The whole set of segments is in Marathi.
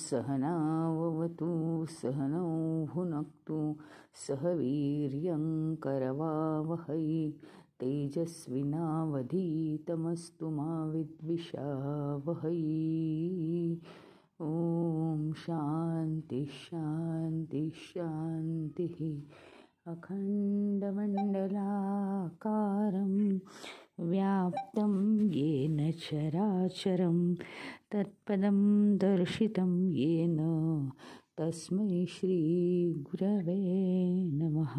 सहनाववतु सहनौ भुनक्तु सह वीर्यं करवावहै तेजस्विनावधीतमस्तु मा विद्विषावहै। ॐ शान्ति शान्ति शान्तिः। अखण्डमण्डलाकारं व्याप्तं येन चराचरं तत्पदं दर्शितं येन तस्मै श्रीगुरवे नमः।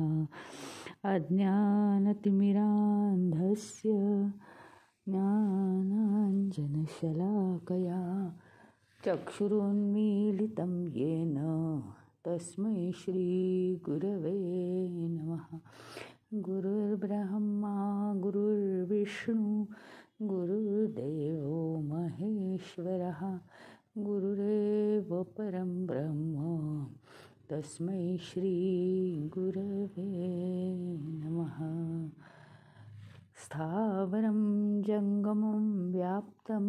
अज्ञानतिमिरान्धस्य ज्ञानाञ्जनशलाकया चक्षुरुन्मीलितं येन तस्मै श्रीगुरवे नमः। गुरुर्ब्रह्मा गुरुर्विष्णु गुरुर्देवो महेश्वरः गुरुरेव परं ब्रह्म तस्मै श्रीगुरवे नमः। स्थावरं जङ्गमं व्याप्तं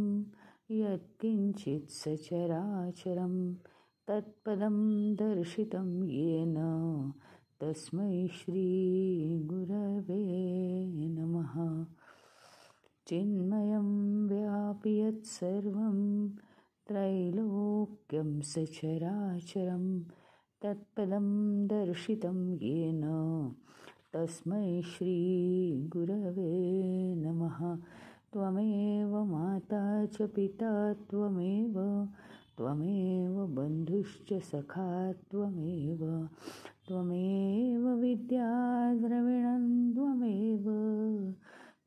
यत्किञ्चित् सचराचरं तत्पदं दर्शितं येन तस्मै श्रीगुरवे नमः। चिन्मयं व्यापि यत्सर्वं त्रैलोक्यं सचराचरं तत्पदं दर्शितं येन तस्मै श्रीगुरवे नमः। त्वमेव माता च पिता त्वमेव बन्धुश्च सखा त्वमेव विद्या द्रविणं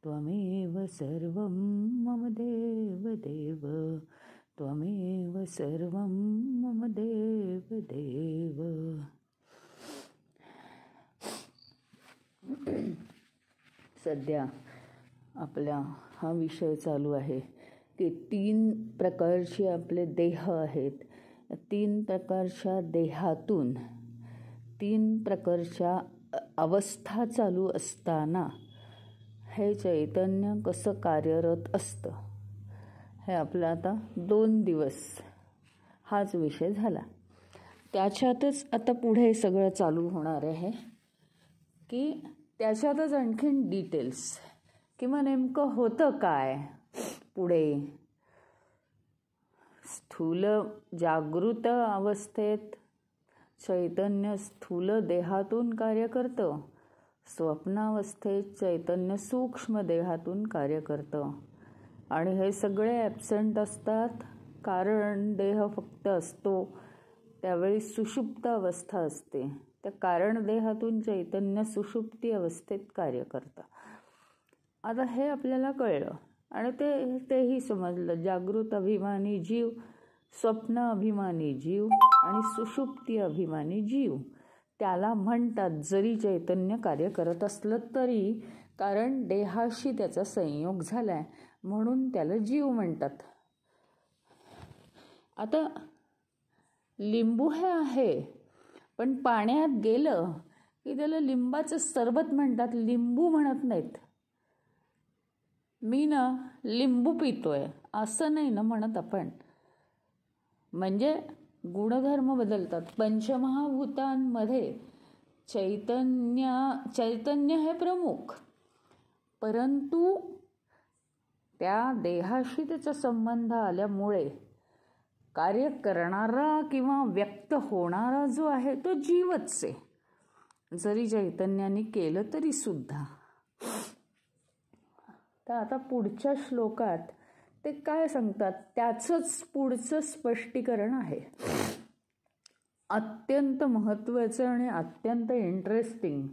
त्वमेव सर्वं मम देवदेव त्वमेव सर्वं मम देवदेव। सध्या आपला हा विषय चालू आहे की 3 प्रकारचे आपले देह आहेत. 3 प्रकारच्या देहातून 3 प्रकारच्या अवस्था चालू असताना हे चैतन्य कसं कार्यरत असतं, हे आपलं आता 2 दिवस हाच विषय झाला. त्याच्यातच आता पुढे सगळं चालू होणार आहे की त्याच्यातच आणखीन डिटेल्स किंवा नेमकं होतं काय पुढे. स्थूल जागृत अवस्थेत चैतन्य स्थूल देहातून कार्य करतं, स्वप्नावस्थेत चैतन्य सूक्ष्म देहातून कार्य करतं आणि हे सगळे ॲब्सेंट असतात कारण देह फक्त असतो त्यावेळी सुषुप्त अवस्था असते. त्या कारण देहातून चैतन्य सुषुप्ती अवस्थेत कार्य करतं. आता हे आपल्याला कळलं आणि तेही समजलं. जागृत अभिमानी जीव, स्वप्न अभिमानी जीव आणि सुषुप्ती अभिमानी जीव त्याला म्हणतात जरी चैतन्य कार्य करत असलं तरी, कारण देहाशी त्याचा संयोग झालाय म्हणून त्याला जीव म्हणतात. आता लिंबू हे आहे पण पाण्यात गेलं की त्याला लिंबाचं सरबत म्हणतात, लिंबू म्हणत नाहीत. मी ना लिंबू पितोय असं नाही ना म्हणत आपण. म्हणजे गुणधर्म बदलतात. पंचमहाभूतांमध्ये चैतन्य हे प्रमुख, परंतु त्या देहाशी त्याचा संबंध आल्यामुळे कार्य करणारा किंवा व्यक्त होणारा जो आहे तो जीवच आहे, जरी चैतन्याने केलं तरी सुद्धा. तर आता पुढच्या श्लोकात ते काय सांगतात त्याचंच पुढचं स्पष्टीकरण आहे. अत्यंत महत्त्वाचं आणि अत्यंत इंटरेस्टिंग.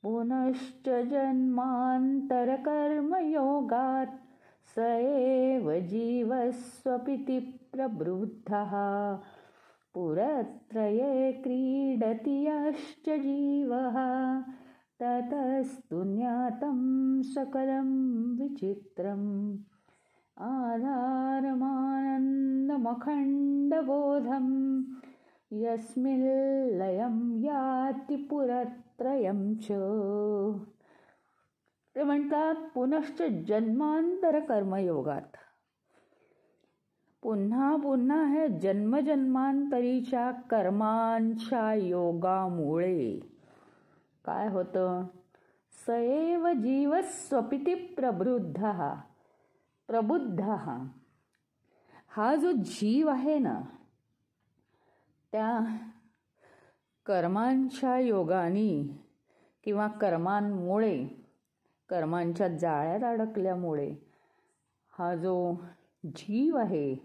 पुनश्च जन्मांतर कर्मयोगात स एव जीवस्वपिति प्रवृद्धः पुरत्रये क्रीडति यश्च जीवः ततस्तु ज्ञातं सकलं विचित्रम् आधारमानन्दमखण्डबोधं यस्मिल्लयं याति पुरत्रयम् पुरत्रयं च. ते म्हणतात पुनश्च जन्मांतर कर्मयोगात. पुन्हा पुन्हा हे जन्मजन्मांतरीच्या कर्मांच्या योगामुळे काय होतं? सएव जीव स्वपिति प्रबुद्ध. हा जो जीव आहे ना, त्या कर्मांच्या योगाने किंवा कर्मांमुळे, कर्मांच्या जाळ्यात अडकल्यामुळे हा जो जीव आहे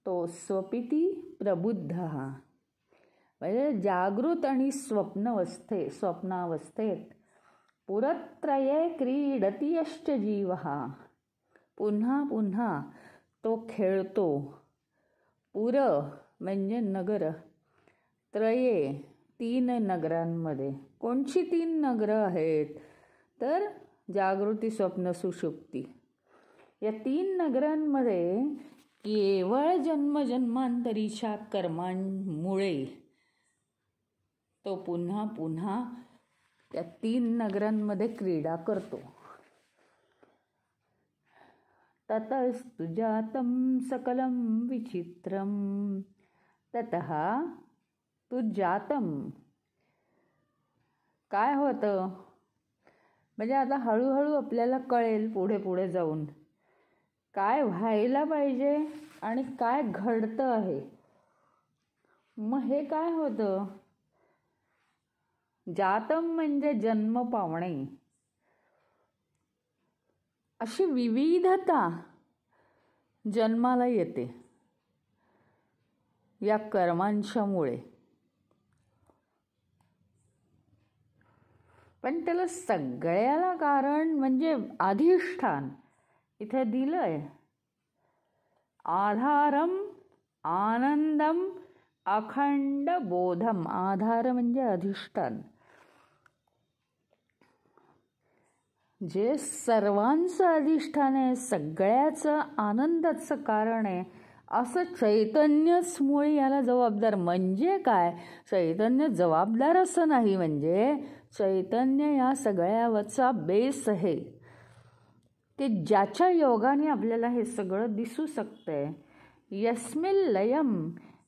तो स्वपिति प्रबुद्ध, म्हणजे जागृत आणि स्वप्नावस्थेत पुरत्रये क्रीडतीयश्च जीव. पुन्हा पुन्हा तो खेळतो. पुर म्हणजे नगर, त्रये 3 नगरांमध्ये. कोणची 3 नगरं आहेत? तर जागृती, स्वप्न, सुषुप्ती. या 3 नगरांमध्ये केवळ जन्मजन्मांतरीच्या कर्मांमुळे तो पुन्हा पुन्हा त्या 3 नगरांमध्ये क्रीडा करतो. ततस्तु जातं सकलं विचित्रं. ततः तु जातं. काय होतं? म्हणजे आता हळूहळू आपल्याला कळेल पुढे पुढे जाऊन काय व्हायला पाहिजे आणि काय घडतं आहे. मग हे काय होतं? जातम म्हणजे जन्म पावणे. अशी विविधता जन्माला येते या कर्मांच्यामुळे. पण त्याला सगळ्याला कारण म्हणजे अधिष्ठान इथे दिलंय. आधारम आनंदम अखंड बोधम. आधार म्हणजे अधिष्ठान, जे सर्वांचं अधिष्ठान आहे, सगळ्याचं आनंदाचं कारण आहे, असं चैतन्यच मुळे याला जबाबदार. म्हणजे काय? चैतन्य जबाबदार असं नाही, म्हणजे चैतन्य या सगळ्यावरचा बेस आहे. ते ज्याच्या योगाने आपल्याला हे सगळं दिसू शकतंय. यस्मिन् लयम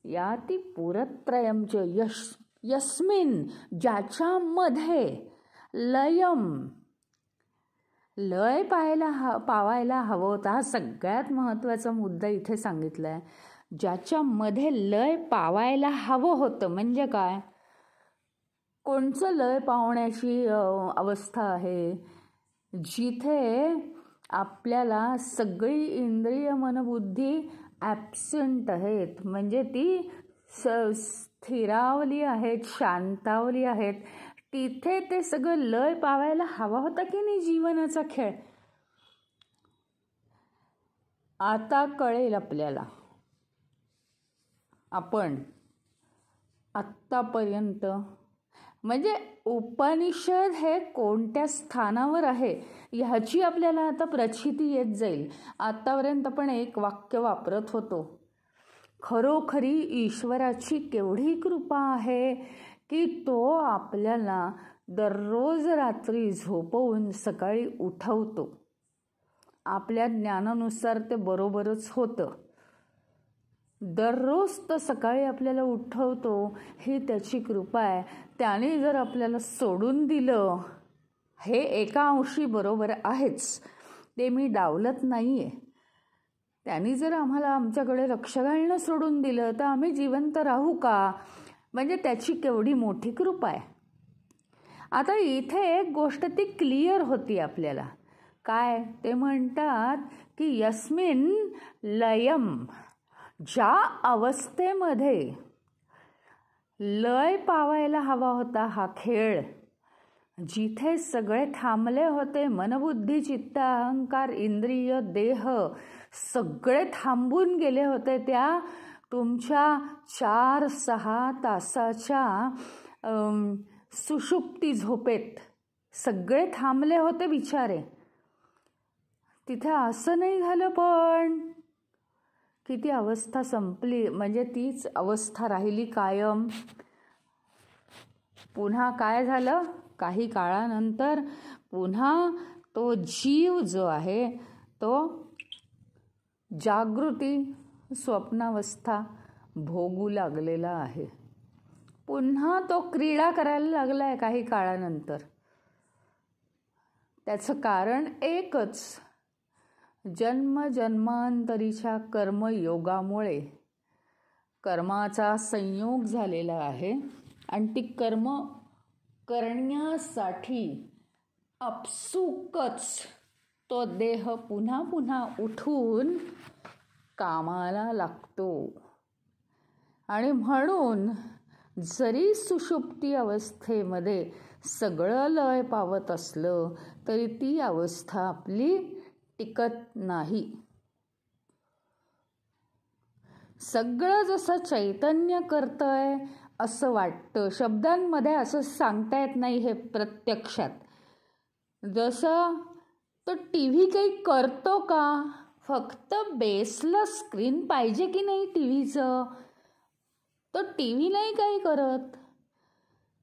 याति पुरत्रयं च. यस्मिन ज्याच्यामध्ये लयम लय पावायला हवं होता. हा सगळ्यात महत्त्वाचा मुद्दा इथे सांगितला आहे. ज्याच्यामध्ये लय पावायला हवं होतं म्हणजे काय? कोणचं लय पावण्याची अवस्था आहे? जिथे आपल्याला सगळी इंद्रिय मनबुद्धी ॲब्सेंट आहेत, म्हणजे ती स्थिरावली आहेत, शांतावली आहेत. तिथे ते सगळं लय पावायला हवा होता की नाही जीवनाचा खेळ. आता कळेल आपल्याला. आपण आत्तापर्यंत म्हणजे उपनिषद हे कोणत्या स्थानावर आहे ह्याची आपल्याला आता प्रचिती येत जाईल. आत्तापर्यंत आपण एक वाक्य वापरत होतो. खरोखरी ईश्वराची केवढी कृपा आहे की तो आपल्याला दररोज रात्री झोपवून सकाळी उठवतो. आपल्या ज्ञानानुसार ते बरोबरच होतं. दररोज तो सकाळी आपल्याला उठवतो, ही त्याची कृपा आहे. त्याने जर आपल्याला सोडून दिलं, हे एका अंशी बरोबर आहेच, ते मी डावलत नाही आहे. त्यांनी जर आम्हाला आमच्याकडे लक्ष घालणं सोडून दिलं तर आम्ही जिवंत राहू का? म्हणजे त्याची केवढी मोठी कृपा आहे. आता इथे एक गोष्ट ती क्लिअर होती आपल्याला. काय ते म्हणतात की यस्मिन लयम, ज्या अवस्थेमध्ये लय पावायला हवा होता हा खेळ, जिथे सगळे थांबले होते, मनबुद्धी चित्त अहंकार इंद्रिय देह सगळे थांबून गेले होते, त्या तुमच्या 4-6 तासाच्या सुषुप्ती झोपेत सगळे थांबले होते बिचारे. तिथे असं नाही झालं पण की ती अवस्था संपली, म्हणजे तीच अवस्था राहिली कायम. पुन्हा काय झालं, काही काळानंतर पुन्हा तो जीव जो आहे तो जागृती स्वप्नावस्था भोगू लागलेला आहे. पुन्हा तो क्रीडा करायला लागला आहे काही काळानंतर. त्याचं कारण एकच, जन्मजन्मांतरीच्या कर्मयोगामुळे कर्माचा संयोग झालेला आहे आणि ती कर्म करण्यासाठी आपसुकच तो देह पुन्हा पुन्हा उठून कामाला लागतो. आणि म्हणून जरी सुषुप्ती अवस्थेमध्ये सगळं लय पावत असलं तरी ती अवस्था आपली टिकत नाही. सगळं जसं चैतन्य करतंय असं वाटतं, शब्दांमध्ये असं सांगता येत नाही हे प्रत्यक्षात. जसं तो टी व्ही काही करतो का, फक्त बेसला स्क्रीन पाहिजे की नाही टी व्हीचं, तो टी व्ही नाही काही करत.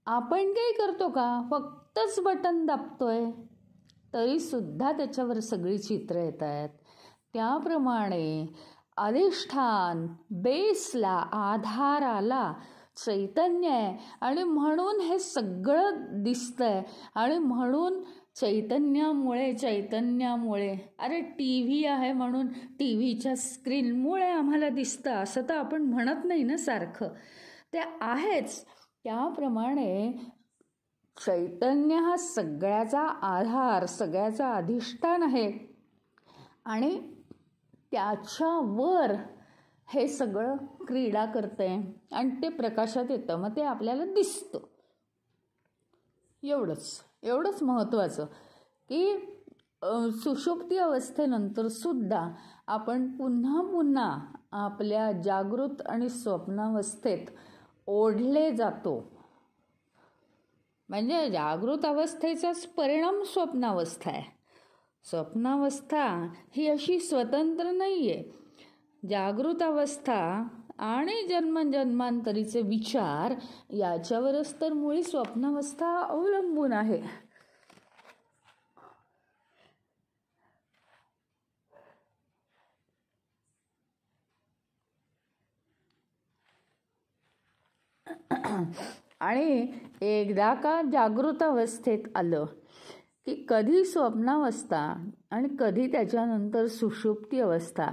आपण काही करतो का, फक्तच बटन दाबतोय तरीसुद्धा त्याच्यावर सगळी चित्र येत आहेत. त्याप्रमाणे अधिष्ठान बेसला, आधाराला चैतन्य आहे आणि म्हणून हे सगळं दिसतंय. आणि म्हणून चैतन्यामुळे अरे टी व्ही आहे म्हणून टी व्हीच्या स्क्रीनमुळे आम्हाला दिसतं असं तर आपण म्हणत नाही ना सारखं, ते आहेच. त्याप्रमाणे चैतन्य हा सगळ्याचा आधार, सगळ्याचा अधिष्ठान आहे आणि त्याच्यावर हे सगळं क्रीडा करतंय आणि ते प्रकाशात येतं, मग ते आपल्याला दिसतं. एवढंच महत्त्वाचं की सुषुप्ती अवस्थेनंतर सुद्धा आपण पुन्हा पुन्हा आपल्या जागृत आणि स्वप्नावस्थेत ओढले जातो. म्हणजे जागृत अवस्थेचाच परिणाम स्वप्नावस्था आहे. स्वप्नावस्था ही अशी स्वतंत्र नाही आहे. जागृत अवस्था आणि जन्मजन्मांतरीचे विचार याच्यावरच तर मुळी स्वप्नावस्था अवलंबून आहे. आणि एकदा का जागृत अवस्थेत आलं की कधी स्वप्नावस्था आणि कधी त्याच्यानंतर सुषुप्ती अवस्था,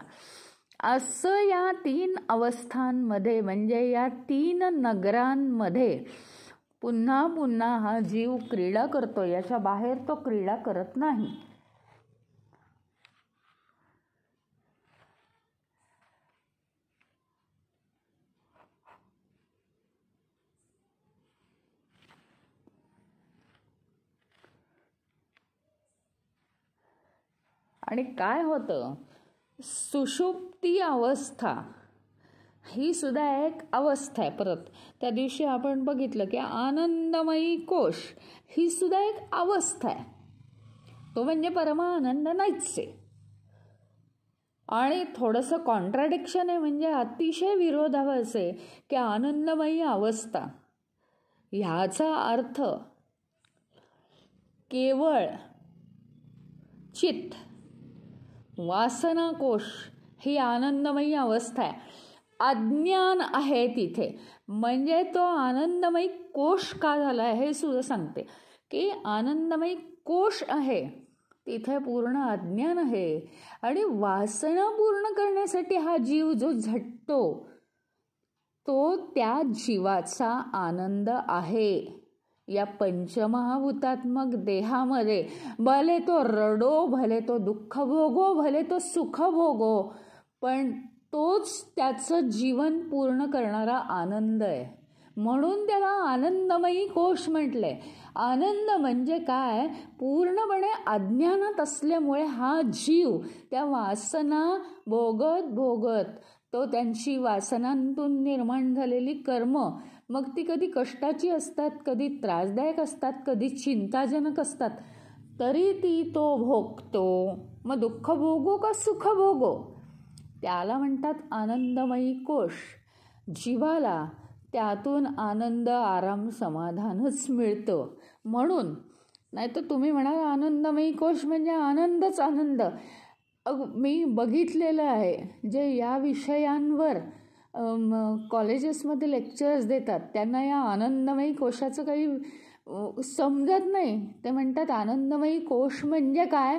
असं या 3 अवस्थांमध्ये म्हणजे या 3 नगरांमध्ये पुन्हा पुन्हा हा जीव क्रीडा करतो. याच्या बाहेर तो क्रीडा करत नाही. आणि काय होतं, सुषुप्ती अवस्था ही सुद्धा एक अवस्था आहे. परत त्या दिवशी आपण बघितलं की आनंदमयी कोश ही सुद्धा एक अवस्था आहे. तो म्हणजे परमानंद नाहीच आहे. आणि थोडंसं कॉन्ट्राडिक्शन आहे, म्हणजे अतिशय विरोधाभास आहे की आनंदमयी अवस्था ह्याचा अर्थ केवळ चित्त, वासना कोश ही आनंदमयी अवस्था आहे. अज्ञान आहे तिथे, म्हणजे तो आनंदमयी कोश का झाला आहे हे सुद्धा सांगते की आनंदमयी कोश आहे तिथे पूर्ण अज्ञान आहे. आणि वासना पूर्ण करण्यासाठी हा जीव जो झटतो तो त्या जीवाचा आनंद आहे. या पंचमहाभूतात्मक देहामध्ये भले तो रडो, भले तो दुःख भोगो, भले तो सुख भोगो, पण तोच त्याचं जीवन पूर्ण करणारा आनंद आहे. म्हणून त्याला आनंदमयी कोश म्हटलंय. आनंद म्हणजे काय, पूर्णपणे अज्ञानात असल्यामुळे हा जीव त्या वासना भोगत तो त्यांची वासनांतून निर्माण झालेली कर्म, मग ती कधी कष्टाची असतात, कधी त्रासदायक असतात, कधी चिंताजनक असतात, तरी ती तो भोगतो. मग दुःख भोगो का सुख भोगो, त्याला म्हणतात आनंदमयी कोश. जीवाला त्यातून आनंद, आराम, समाधानच मिळतं. म्हणून नाही तर तुम्ही म्हणाल आनंदमयी कोश म्हणजे आनंदच आनंद. मी बघितलेलं आहे जे या विषयांवर कॉलेजेसमध्ये लेक्चर्स देतात त्यांना या आनंदमयी कोशाचं काही समजत नाही. ते म्हणतात आनंदमयी कोश म्हणजे काय,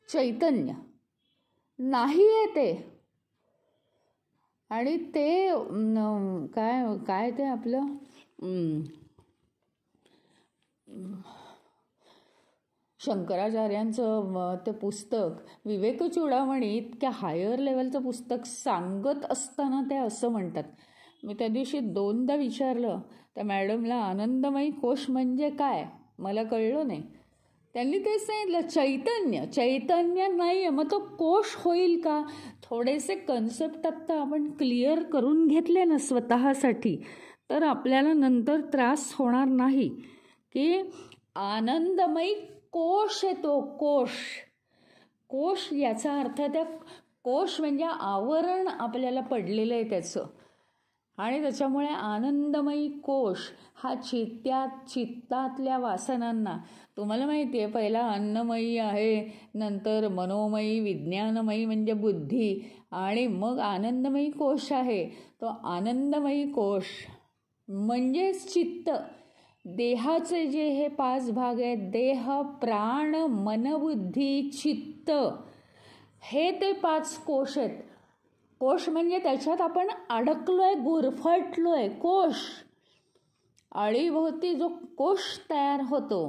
चैतन्य नाही आहे ते. आणि ते काय काय ते आपलं शंकराचार्यांचं ते पुस्तक विवेकचूडामणी इतक्या हायर लेवलचं पुस्तक सांगत असताना ते असं म्हणतात. मी त्या दिवशी 2दा विचारलं त्या मॅडमला आनंदमयी कोश म्हणजे काय, मला कळलं नाही. त्यांनी तेच सांगितलं चैतन्य. चैतन्य नाही आहे मग तो कोश होईल का. थोडेसे कन्सेप्ट आत्ता आपण क्लिअर करून घेतले ना स्वतःसाठी तर आपल्याला नंतर त्रास होणार नाही. की आनंदमयी कोश येतो, कोश. कोश याचा अर्थ त्या कोश म्हणजे आवरण आपल्याला पडलेलं आहे त्याचं. आणि त्याच्यामुळे आनंदमयी कोश हा चित्तातल्या वासनांना, तुम्हाला माहिती आहे पहिला अन्नमयी आहे, नंतर मनोमयी, विज्ञानमयी म्हणजे बुद्धी, आणि मग आनंदमयी कोश आहे. तो आनंदमयी कोश म्हणजेच चित्त. देहाचे जे हे 5 भाग आहेत, देह, प्राण, मन, बुद्धी, चित्त, हे ते 5 कोश आहेत. कोश म्हणजे त्याच्यात आपण अडकलोय, गुरफटलोय. कोश अळीभोवती जो कोश तयार होतो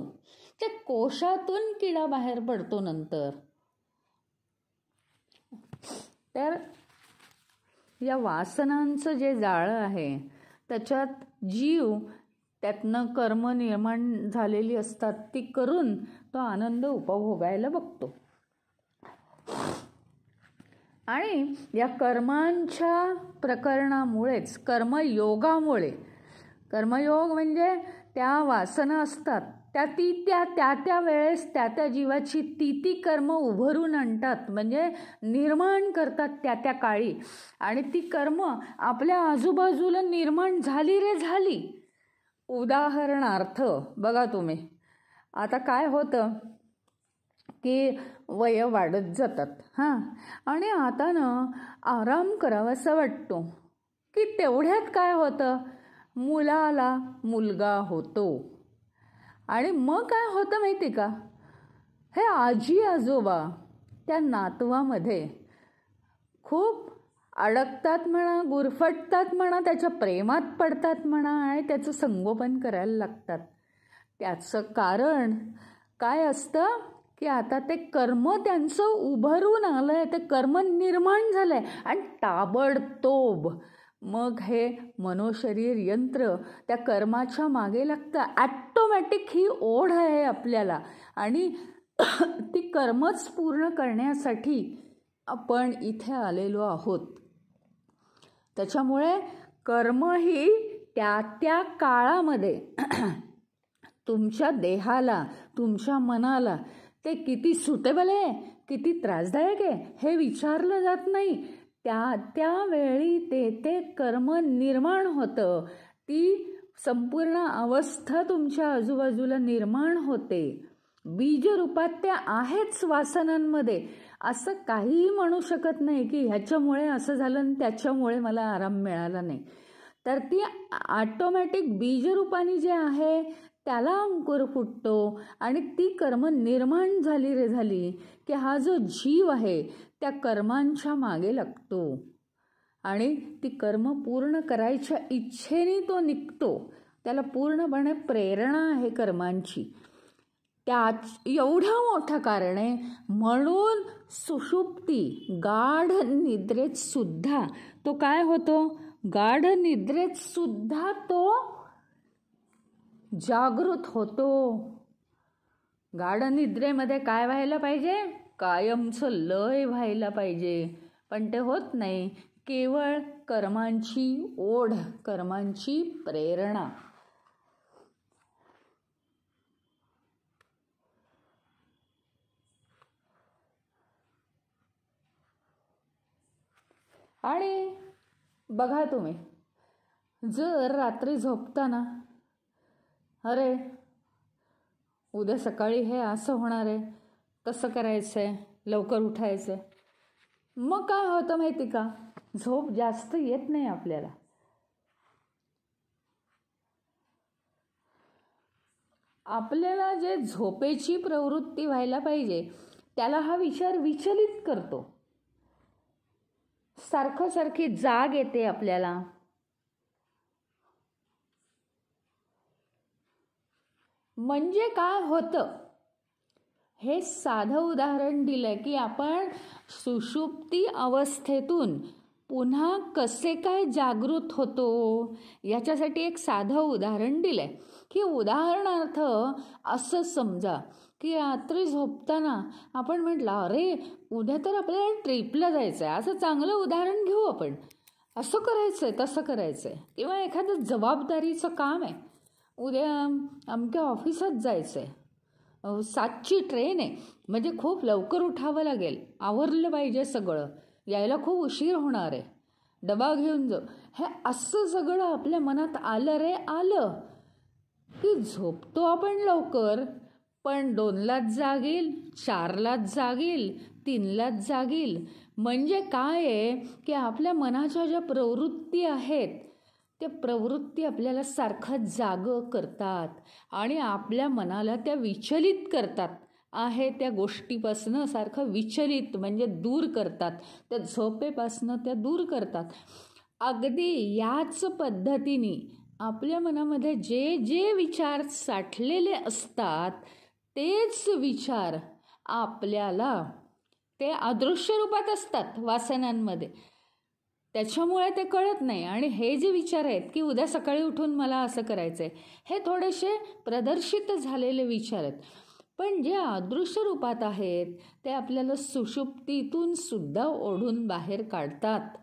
त्या कोशातून किडा बाहेर पडतो नंतर. तर या वासनांचं जे जाळं आहे त्याच्यात जीव, त्यातनं कर्म निर्माण झालेली असतात ती करून तो आनंद उपभोगायला बघतो. आणि या कर्मांच्या प्रकरणामुळेच, कर्मयोगामुळे, कर्मयोग म्हणजे त्या वासना असतात त्या वेळेस त्या जीवाची ती कर्म उभरून आणतात, म्हणजे निर्माण करतात त्या काळी. आणि ती कर्म आपल्या आजूबाजूला निर्माण झाली रे झाली. उदाहरणार्थ बघा तुम्ही, आता काय होतं की वय वाढत जातात आणि आता ना आराम करावासा वाटतो की तेवढ्यात काय होतं, मुलाला मुलगा होतो. आणि मग काय होतं माहिती का, हे आजी आजोबा त्या नातवामध्ये खूप अडकतात म्हणा, गुरफटतात म्हणा, त्याच्या प्रेमात पडतात म्हणा आणि त्याचं संगोपन करायला लागतात. त्याचं कारण काय असतं की आता ते कर्म त्यांचं उभरून आलंय, ते कर्म निर्माण झालंय आणि ताबडतोब मग हे मनोशरीर यंत्र त्या कर्माच्या मागे लागतं. ॲटोमॅटिक ही ओढ आहे आपल्याला आणि ती कर्मच पूर्ण करण्यासाठी आपण इथे आलेलो आहोत. त्याच्यामुळे कर्म ही त्या काळामध्ये तुमच्या देहाला, तुमच्या मनाला ते किती सुटेबल आहे, किती त्रासदायक आहे हे विचारलं जात नाही. त्यावेळी ते कर्म निर्माण होतं. ती संपूर्ण अवस्था तुमच्या आजूबाजूला निर्माण होते. बीजरूपात ते आहेच वासनांमध्ये. असं काहीही म्हणू शकत नाही की ह्याच्यामुळे असं झालं आणि त्याच्यामुळे मला आराम मिळाला नाही. तर ती ऑटोमॅटिक बीजरूपाने जे आहे त्याला अंकुर फुटतो आणि ती कर्म निर्माण झाली रे झाली की हा जो जीव आहे त्या कर्मांच्या मागे लागतो आणि ती कर्म पूर्ण करायच्या इच्छेने तो निघतो. त्याला पूर्णपणे प्रेरणा आहे कर्मांची. एवढं मोठं कारण आहे म्हणून सुषुप्ती, गाढ निद्रेत सुद्धा तो काय होतो, गाढ निद्रेत सुद्धा तो जागृत होतो. गाढ निद्रेमध्ये काय व्हायला पाहिजे, कायमचं लय व्हायला पाहिजे, पण ते होत नाही. केवळ कर्मांची ओढ, कर्मांची प्रेरणा. आणि बघा तुम्ही जर रात्री झोपताना अरे उद्या सकाळी हे असं होणार आहे, तसं करायचं आहे, लवकर उठायचं आहे, मग काय होतं माहिती का, झोप जास्त येत नाही आपल्याला. आपल्याला जे झोपेची प्रवृत्ती व्हायला पाहिजे त्याला हा विचार विचलित करतो. सारखी जाग येते आपल्याला. म्हणजे काय होतं, हे साधं उदाहरण दिलं की आपण सुषुप्ती अवस्थेतून पुन्हा कसे काय जागृत होतो याच्यासाठी एक साधं उदाहरण दिलंय. की उदाहरणार्थ असं समजा की रात्री झोपताना आपण म्हटलं अरे उद्या तर आपल्याला ट्रिपला जायचं आहे, असं चांगलं उदाहरण घेऊ आपण, असं करायचं आहे तसं करायचं आहे, किंवा एखादं जबाबदारीचं काम आहे, उद्या अमक्या ऑफिसात जायचं आहे, 7ची ट्रेन आहे, म्हणजे खूप लवकर उठावं लागेल, आवरलं पाहिजे सगळं, यायला खूप उशीर होणार आहे, डबा घेऊन जाऊ, हे असं सगळं आपल्या मनात आलं रे आलं की झोपतो आपण लवकर, पण 2लाच जागील, 4लाच जागील, 3लाच जागील. म्हणजे काय आहे की आपल्या मनाच्या ज्या प्रवृत्ती आहेत त्या प्रवृत्ती आपल्याला सारखं जागं करतात आणि आपल्या मनाला त्या विचलित करतात, आहे त्या गोष्टीपासनं सारखं विचलित म्हणजे दूर करतात, त्या झोपेपासनं त्या दूर करतात. अगदी याच पद्धतीने आपल्या मनामध्ये जे जे विचार साठलेले असतात तेच विचार आपल्याला ते अदृश्य रूपात असतात वासनांमध्ये, त्याच्यामुळे ते कळत नाही. आणि हे जे विचार आहेत की उद्या सकाळी उठून मला असं करायचं आहे, हे थोडेसे प्रदर्शित झालेले विचार आहेत, पण जे अदृश्य रूपात आहेत ते आपल्याला सुषुप्तीतून सुद्धा ओढून बाहेर काढतात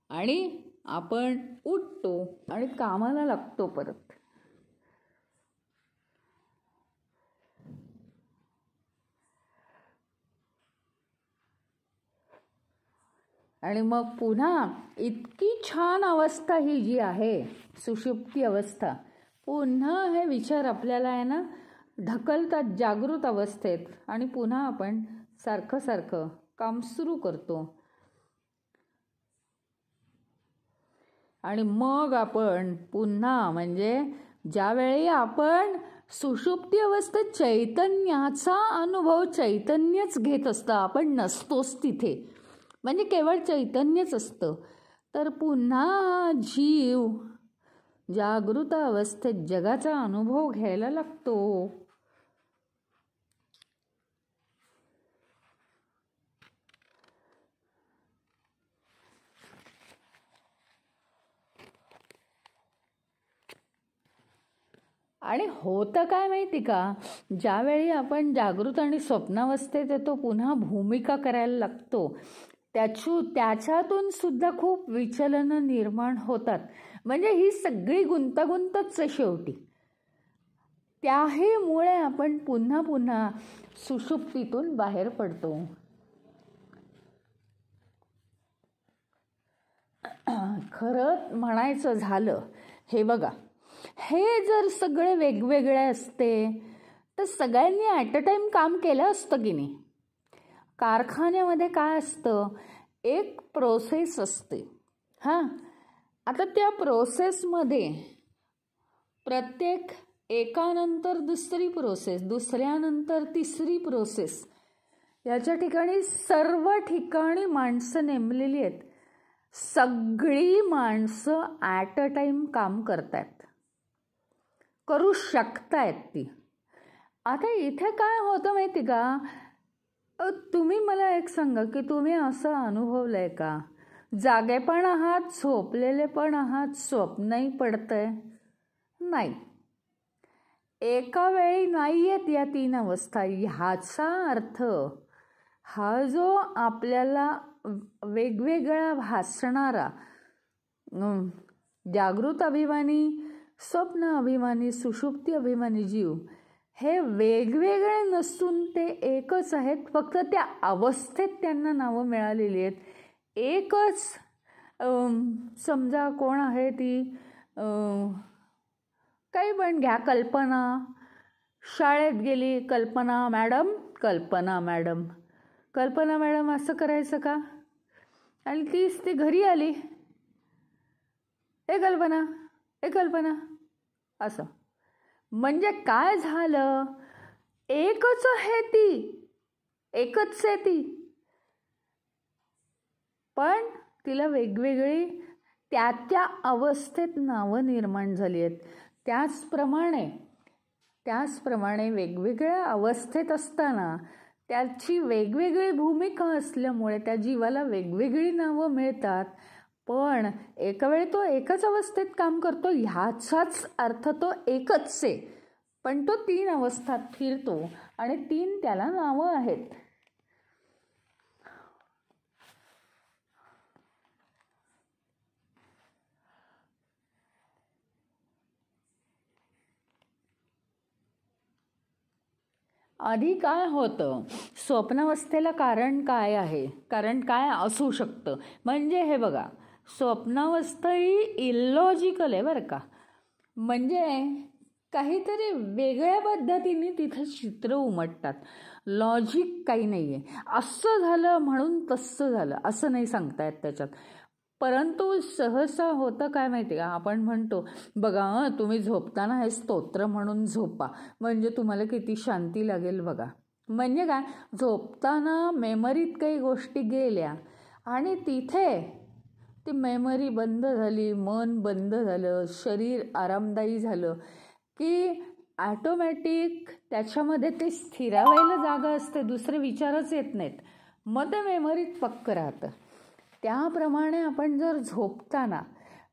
आणि आपण उठतो आणि कामाला लागतो परत. आणि मग पुन्हा इतकी छान अवस्था ही जी आहे सुषुप्ती अवस्था, पुन्हा हे विचार आपल्याला आहे ना ढकलतात जागृत अवस्थेत आणि पुन्हा आपण सारखं काम सुरू करतो. आणि मग आपण पुन्हा म्हणजे ज्यावेळी आपण सुषुप्ती अवस्थेत चैतन्याचा अनुभव चैतन्यच घेत असतं, आपण नसतोच तिथे, म्हणजे केवळ चैतन्यच असतं, तर पुन्हा जीव जागृत अवस्थेत जगाचा अनुभव घ्यायला लागतो. आणि होतं काय माहिती का, ज्यावेळी आपण जागृत आणि स्वप्नावस्थेत येतो पुन्हा भूमिका करायला लागतो, त्याच्यातून सुद्धा खूप विचलनं निर्माण होतात. म्हणजे ही सगळी गुंतागुंतच आहे शेवटी. त्याहीमुळे आपण पुन्हा सुषुप्तीतून बाहेर पडतो. खरं म्हणायचं झालं, हे बघा, हे जर सगळे वेगवेगळे असते तर सगळ्यांनी ॲट अ टाइम काम केलं असतं की नाही. कारखान्यामध्ये काय असतं, एक प्रोसेस असते. आता त्या प्रोसेसमध्ये प्रत्येक एकानंतर दुसरी प्रोसेस, दुसऱ्यानंतर तिसरी प्रोसेस, याच्या ठिकाणी सर्व ठिकाणी माणसं नेमलेली आहेत. सगळी माणसं ॲट अ टाइम काम करतायत, करू शकतायत ती. आता इथे काय होतं माहिती का, तुम्ही मला एक सांगा की तुम्ही असं अनुभवलंय का, जागे पण आहात, झोपलेले पण आहात, स्वप्नही पडतंय? नाही, एका वेळी नाही आहेत या 3 अवस्था. ह्याचा अर्थ हा जो आपल्याला वेगवेगळा भासणारा जागृत अभिमानी, स्वप्न अभिमानी, सुषुप्ती अभिमानी जीव हे वेगवेगळे नसून ते एकच आहेत, फक्त त्या अवस्थेत त्यांना नावं मिळालेली आहेत. एकच समजा कोण आहे ती काही पण घ्या, कल्पना शाळेत गेली, कल्पना मॅडम, कल्पना मॅडम, कल्पना मॅडम असं करायचं का? आणि तीच ती घरी आली, ए कल्पना, ए कल्पना, असं. म्हणजे काय झालं, एकच आहे ती, एकच आहे ती, पण तिला वेगवेगळी त्या त्या अवस्थेत नावं निर्माण झाली आहेत. त्याचप्रमाणे वेगवेगळ्या अवस्थेत असताना त्याची वेगवेगळी भूमिका असल्यामुळे त्या जीवाला वेगवेगळी नावं मिळतात. पण एका वेळी तो एकच अवस्थेत काम करतो ह्याचाच अर्थ तो एकच आहे, पण तो 3 अवस्थात फिरतो आणि 3 त्याला नावं आहेत. आधी काय होतं, स्वप्नावस्थेला कारण काय आहे, कारण काय असू शकतं. म्हणजे हे बघा, स्वप्नावस्था ही इलॉजिकल आहे बरं का. म्हणजे काहीतरी वेगळ्या पद्धतीने तिथं चित्र उमटतात, लॉजिक काही नाही आहे. असं झालं म्हणून तसं झालं असं नाही सांगता येत त्याच्यात. परंतु सहसा होतं काय माहिती आहे का, आपण म्हणतो बघा तुम्ही झोपताना हे स्तोत्र म्हणून झोपा, म्हणजे तुम्हाला किती शांती लागेल बघा. म्हणजे काय, झोपताना मेमरीत काही गोष्टी गेल्या आणि तिथे ती मेमरी बंद झाली, मन बंद झालं, शरीर आरामदायी झालं की ॲटोमॅटिक त्याच्यामध्ये ते स्थिरावायला जागा असते, दुसरे विचारच येत नाहीत, मग ते मेमरीत पक्क राहतं. त्याप्रमाणे आपण जर झोपताना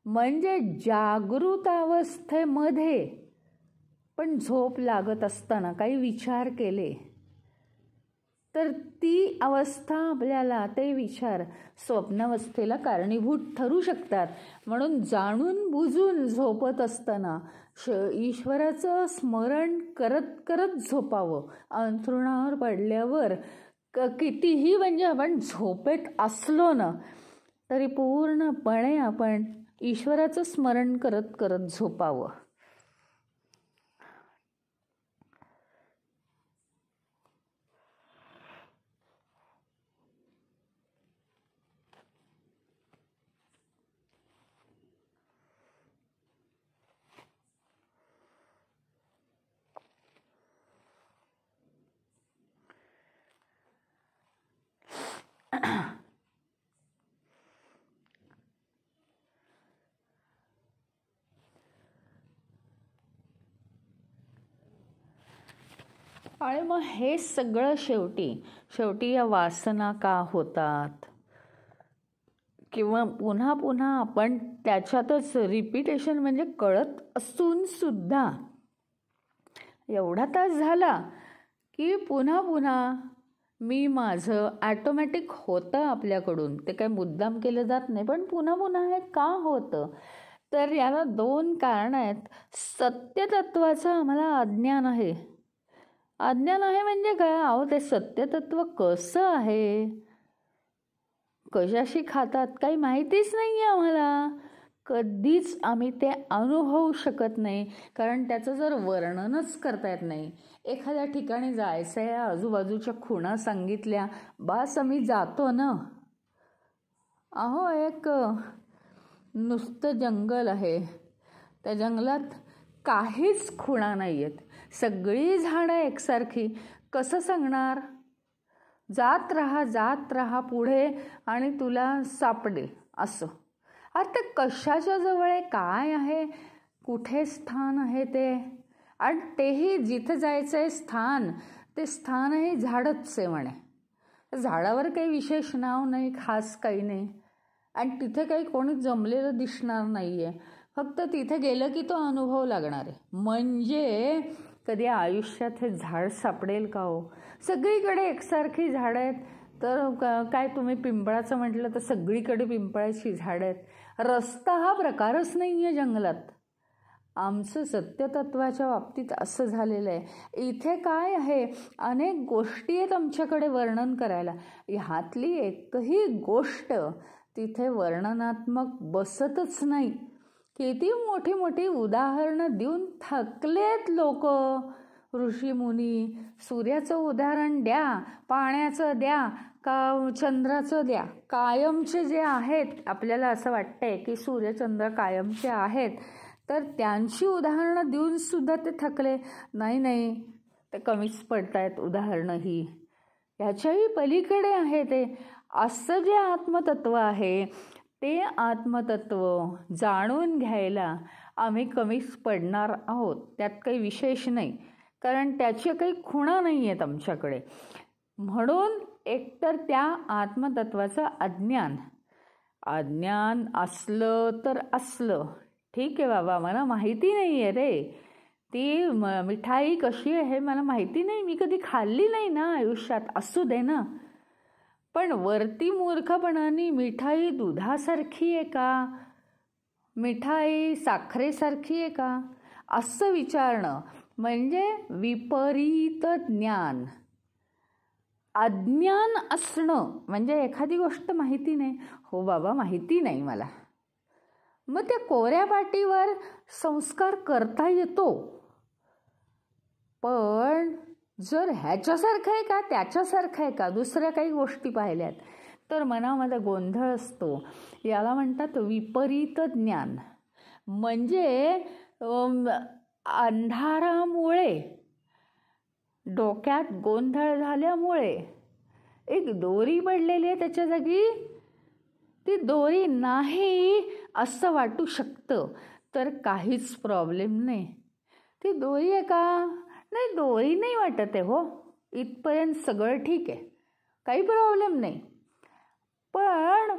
म्हणजे जागृत अवस्थेमध्ये पण झोप लागत असताना काही विचार केले तर ती अवस्था आपल्याला, ते विचार स्वप्नावस्थेला कारणीभूत ठरू शकतात. म्हणून जाणून बुजून झोपत असताना ईश्वराचं स्मरण करत करत झोपावं. अंथरुणावर पडल्यावर कितीही म्हणजे आपण झोपेत असलो ना तरी पूर्णपणे आपण ईश्वराचं स्मरण करत करत झोपावं. आणि मग हे सगळं शेवटी या वासना का होतात किंवा पुन्हा पुन्हा आपण त्याच्यातच रिपीटेशन, म्हणजे कळत असून सुद्धा एवढा तास झाला की पुन्हा पुन्हा मी माझं ॲटोमॅटिक होतं आपल्याकडून, ते काही मुद्दाम केलं जात नाही, पण पुन्हा पुन्हा हे का होतं. तर याला 2 कारणं आहेत. सत्यतत्वाचं आम्हाला अज्ञान आहे. अज्ञान आहे म्हणजे काय, अहो ते सत्यतत्व कसं आहे, कशाशी खातात काही माहितीच नाही आहे आम्हाला. कधीच आम्ही ते अनुभवू शकत नाही, कारण त्याचं जर वर्णनच करता येत नाही. एखाद्या ठिकाणी जायचं आहे, आजूबाजूच्या खुणा सांगितल्या, बास आम्ही जातो ना. अहो एक नुसतं जंगल आहे, त्या जंगलात काहीच खुणा नाही आहेत, सगळी झाडं एकसारखी, कसं सांगणार. जात राहा पुढे आणि तुला सापडेल असं. आता कशाच्या जवळ आहे, काय आहे, कुठे स्थान आहे ते, आणि तेही जिथं जायचं आहे स्थान, ते स्थानही झाडच आहे म्हणे. झाडावर काही विशेष नाव नाही, खास काही नाही, आणि तिथे काही कोणी जमलेलं दिसणार नाही आहे, फक्त तिथे गेलं की तो अनुभव लागणार आहे. म्हणजे कधी आयुष्यात हे झाड सापडेल का हो. सगळीकडे एकसारखी झाडं आहेत, तर काय तुम्ही पिंपळाचं म्हटलं तर सगळीकडे पिंपळाची झाडं आहेत. रस्ता हा प्रकारच नाही आहे जंगलात. आमचं सत्यतत्वाच्या बाबतीत असं झालेलं आहे. इथे काय आहे, अनेक गोष्टी आहेत आमच्याकडे वर्णन करायला, ह्यातली एकही गोष्ट तिथे वर्णनात्मक बसतच नाही. किती मोठी मोठी उदाहरणं देऊन थकलेत लोक. ऋषीमुनी सूर्याचं उदाहरण द्या, पाण्याचं द्या, का चंद्राचं द्या. कायमचे जे आहेत, आपल्याला असं वाटतंय की सूर्यचंद्र कायमचे आहेत, तर त्यांची उदाहरणं देऊन सुद्धा ते थकले. नाही, ते कमीच पडतायत उदाहरणं ही. ह्याच्याही पलीकडे आहे ते. असं जे आत्मतत्व आहे, ते आत्मतत्व जाणून घ्यायला आम्ही कमीच पडणार आहोत. त्यात काही विशेष नाही, कारण त्याची काही खुणा नाही आहेत आमच्याकडे. म्हणून एकतर त्या आत्मतत्वाचं अज्ञान असलं तर असलं, ठीक आहे बाबा, मला माहिती नाही आहे रे, ती मिठाई कशी आहे हे मला माहिती नाही, मी कधी खाल्ली नाही ना आयुष्यात, असू दे ना. पण वरती मूर्खपणाने मिठाई दुधासारखी आहे का, मिठाई साखरेसारखी आहे का, असं विचारणं म्हणजे विपरीत ज्ञान. अज्ञान असणं म्हणजे एखादी गोष्ट माहिती नाही, हो बाबा माहिती नाही मला, मग त्या कोऱ्या पाटीवर संस्कार करता येतो. पण जर ह्याच्यासारखं आहे का, त्याच्यासारखं आहे का, दुसऱ्या काही गोष्टी पाहिल्यात, तर मनामध्ये गोंधळ असतो. याला म्हणतात विपरीत ज्ञान. म्हणजे अंधारामुळे, डोक्यात गोंधळ झाल्यामुळे एक दोरी पडलेली आहे त्याच्या जागी, ती दोरी नाही असं वाटू शकतं, तर काहीच प्रॉब्लेम नाही. ती दोरी आहे का, नाही दोरी नाही वाटत आहे हो, इथपर्यंत सगळं ठीक आहे, काही प्रॉब्लेम नाही. पण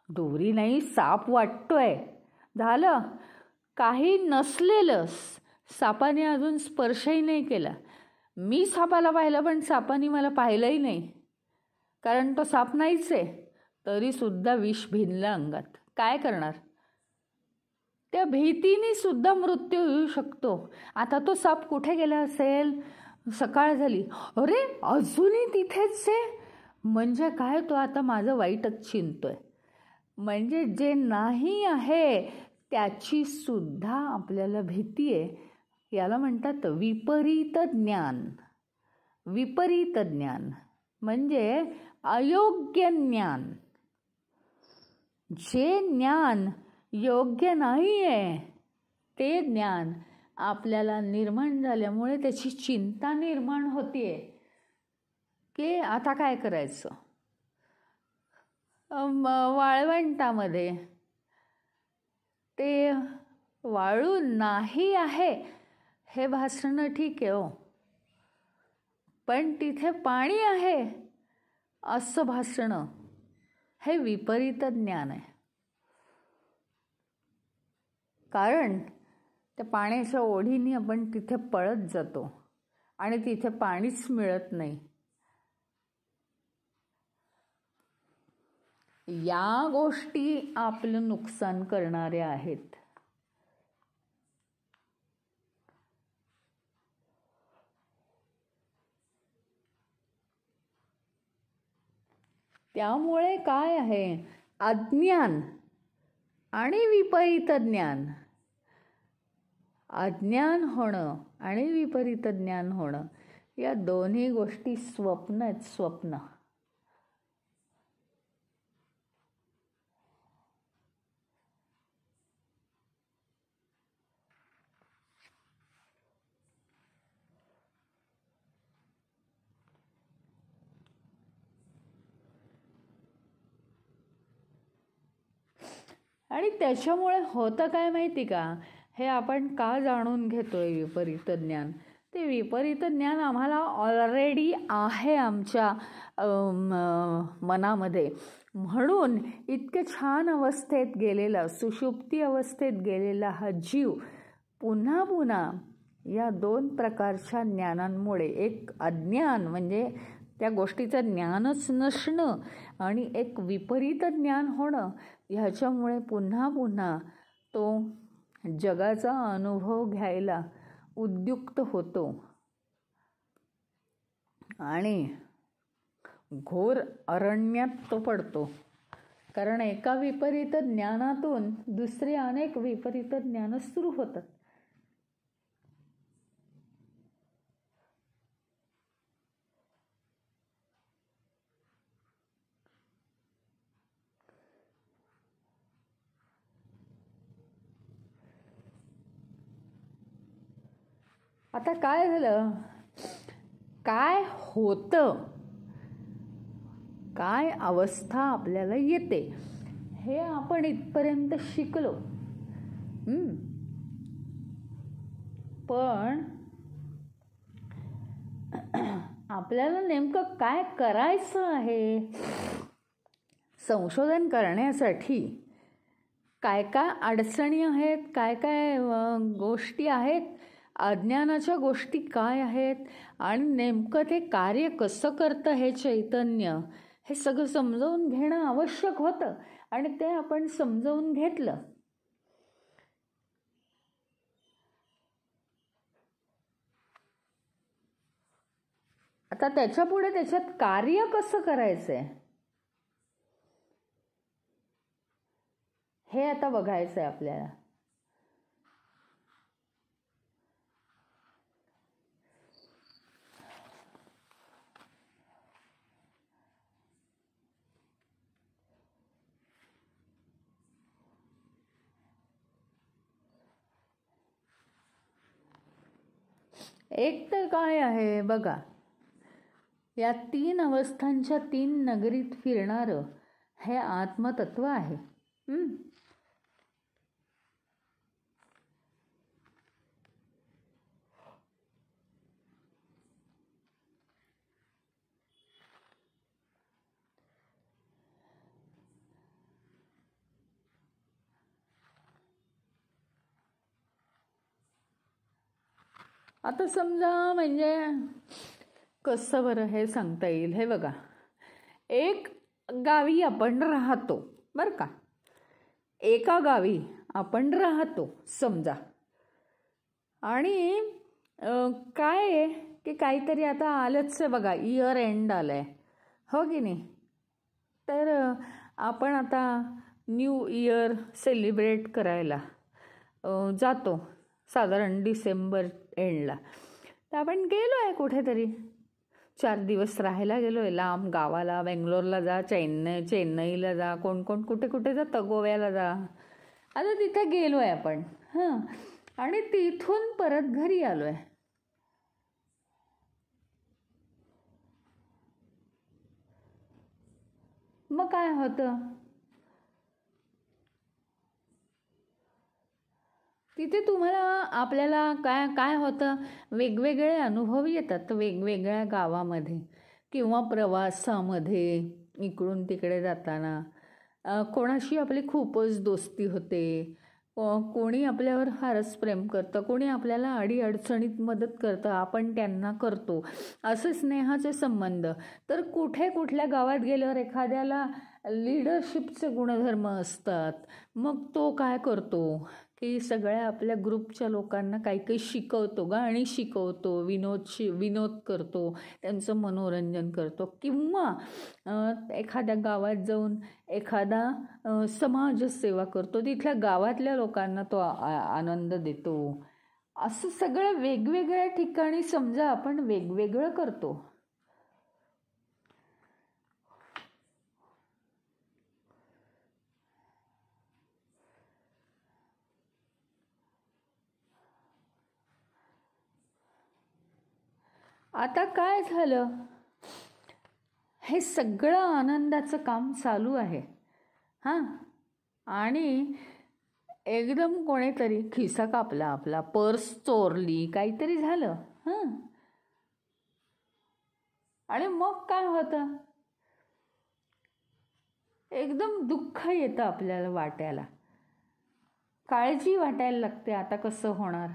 दोरी नाही, साप वाटतोय, झालं. काही नसलेलं, सापाने अजून स्पर्शही नाही केला, मी सापाला पाहिलं पण सापाने मला पाहिलंही नाही, कारण तो साप नाहीच आहे, तरीसुद्धा विष भिनलं अंगात. काय करणार, त्या भीतीने सुद्धा मृत्यू येऊ शकतो. आता तो साप कुठे गेला असेल, सकाळ झाली, अरे अजूनही तिथेच आहे, म्हणजे काय, तो आता माझं वाईटच चिंतोय. म्हणजे जे नाही आहे त्याची सुद्धा आपल्याला भीती आहे. याला म्हणतात विपरीत ज्ञान. विपरीत ज्ञान म्हणजे अयोग्य ज्ञान. जे ज्ञान योग्य नाही आहे ते ज्ञान आपल्याला निर्माण झाल्यामुळे त्याची चिंता निर्माण होतीये की आता काय करायचं. वाळवंटामध्ये ते वाळू नाही आहे हे भासणं ठीक आहे हो, पण तिथे पाणी आहे असं भासणं हे विपरीत ज्ञान आहे. कारण त्या पाण्याच्या ओढीने आपण तिथे पळत जातो आणि तिथे पाणीच मिळत नाही. या गोष्टी आपलं नुकसान करणाऱ्या आहेत. त्यामुळे काय आहे, अज्ञान आणि विपरीत ज्ञान, अज्ञान होणं आणि विपरीत ज्ञान होणं या दोन्ही गोष्टी स्वप्न आहेत. स्वप्न आणि त्याच्यामुळे होतं काय माहिती का, हे आपण का जाणून घेतोय विपरीत ज्ञान. ते विपरीत ज्ञान आम्हाला ऑलरेडी आहे आमच्या मनामध्ये. म्हणून इतके छान अवस्थेत गेलेला, सुषुप्ती अवस्थेत गेलेला हा जीव पुन्हा पुन्हा या दोन प्रकारच्या ज्ञानांमुळे, एक अज्ञान म्हणजे त्या गोष्टीचं ज्ञानच नसणं आणि एक विपरीत ज्ञान होणं, ह्याच्यामुळे पुन्हा पुन्हा तो जगाचा अनुभव घ्यायला उद्युक्त होतो आणि घोर अरण्यात तो पडतो. कारण एका विपरीत ज्ञानातून दुसरी अनेक विपरीत ज्ञान सुरू होतात. आता काय झालं, काय होतं, काय अवस्था आपल्याला येते हे आपण इथपर्यंत शिकलो. पण आपल्याला नेमकं काय करायचं आहे संशोधन करण्यासाठी, काय काय अडचणी आहेत, काय काय गोष्टी आहेत, अज्ञानाच्या गोष्टी काय आहेत, आणि नेमकं ते कार्य कसं करतं हे चैतन्य, हे सगळं समजावून घेणं आवश्यक होतं. आणि ते आपण समजावून घेतलं. आता त्याच्या पुढे त्याच्यात कार्य कसं करायचंय हे आता बघायचंय आपल्याला. एक तर काय आहे बघा, या 3 अवस्थांच्या 3 नगरीत फिरणारं हे आत्मतत्व आहे. आता समजा म्हणजे कसं बरं हे सांगता येईल, हे बघा, एक गावी आपण राहतो बरं का, एका गावी आपण राहतो समजा, आणि काय आहे की काहीतरी आता आलंच आहे बघा, इयर एंड आलं आहे, हो की नाही. तर आपण आता न्यू इयर सेलिब्रेट करायला जातो साधारण डिसेंबर एंडला. तर आपण गेलो आहे कुठेतरी 4 दिवस राहायला गेलो आहे लांब गावाला, बेंगलोरला जा, चेन्नईला जा, कोण कोण कुठे कुठे जातं, गोव्याला जा. आता तिथे गेलो आहे आपण, आणि तिथून परत घरी आलो आहे. मग काय होतं, तिथे तुम्हाला आपल्याला काय काय होतं, वेगवेगळे अनुभव येतात वेगवेगळ्या गावामध्ये किंवा प्रवासामध्ये, इकडून तिकडे जाताना. कोणाशी आपली खूपच दोस्ती होते, कोणी आपल्यावर फारच प्रेम करतं, कोणी आपल्याला अडीअडचणीत मदत करतं, आपण त्यांना करतो, असे स्नेहाचे संबंध. तर कुठे कुठल्या गावात गेल्यावर एखाद्याला लीडरशिपचे गुणधर्म असतात, मग तो काय करतो की सगळ्या आपल्या ग्रुपच्या लोकांना काही काही शिकवतो, गाणी शिकवतो, विनोद करतो, त्यांचं मनोरंजन करतो, किंवा एखाद्या गावात जाऊन एखादा समाजसेवा करतो, तिथल्या गावातल्या लोकांना तो आनंद देतो. असं सगळं वेगवेगळ्या ठिकाणी समजा आपण वेगवेगळं करतो. आता काय झालं, हे सगळं आनंदाचं काम चालू आहे, आणि एकदम कोणीतरी खिसा कापला आपला, पर्स चोरली, काहीतरी झालं, आणि मग काय होतं, एकदम दुःख येतं आपल्याला वाटायला, काळजी वाटायला लागते, आता कसं होणार.